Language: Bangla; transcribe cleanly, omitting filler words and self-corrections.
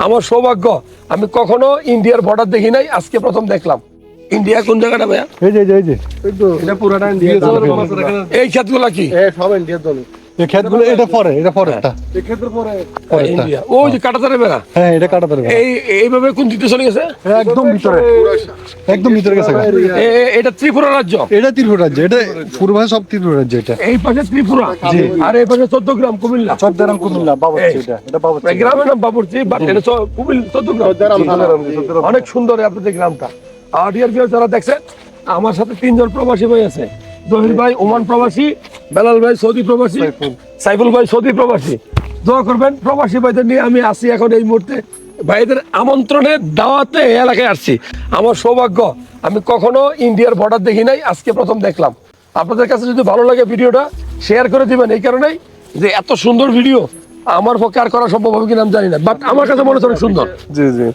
আমার সৌভাগ্য, আমি কখনো ইন্ডিয়ার বর্ডার দেখি নাই, আজকে প্রথম দেখলাম। ইন্ডিয়া কোন জায়গাটা ভাইয়া? এই যে এটা পুরাটা ইন্ডিয়া। এই ক্ষেতগুলা কি? সব ইন্ডিয়ার জমি। এই ক্ষেতগুলো এটা পরেরটা। এই ক্ষেত্রে পরে ইন্ডিয়া ওই যে কাটাতারে বেড়া, হ্যাঁ এটা কাটাতারে বেড়া। এইভাবে কোন দিকে চলে গেছে? একদম ভিতরে গেছে। এটা ত্রিপুরা রাজ্য, এটা ত্রিপুরা রাজ্য, এটা পূর্বাঞ্চল সব ত্রিপুরা রাজ্য। এটা এই পাশে ত্রিপুরা আর এই পাশে 14 গ্রাম কুমিল্লা। চৌদ্দারাম কুমিল্লা বাবুর্চি, এটা বাবুর্চি। গ্রামের নাম বাবুর্চি, বাট এটা 14 গ্রাম। অনেক সুন্দর আপনাদের গ্রামটা। আর ডিয়ার ভিউয়ার যারা দেখছেন, আমার সাথে 3 জন প্রবাসী ভাই আছে। জহির ভাই ওমান প্রবাসী, বেলাল ভাই সৌদি প্রবাসী, সাইফুল ভাই সৌদি প্রবাসী। দোয়া করবেন প্রবাসী ভাইদের নিয়ে আমি আসি এখন এই মুহূর্তে। ভাইদের আমন্ত্রণে দাওয়াতে এই এলাকায় আসছি। আমার সৌভাগ্য, আমি কখনো ইন্ডিয়ার বর্ডার দেখি নাই, আজকে প্রথম দেখলাম। আপনাদের কাছে যদি ভালো লাগে ভিডিওটা শেয়ার করে দিবেন, এই কারণেই যে এত সুন্দর ভিডিও আমার পক্ষে আর করা সম্ভব হবে কিনা আমি জানি না, বাট আমার কাছে মনে হচ্ছে অনেক সুন্দর। জি জি।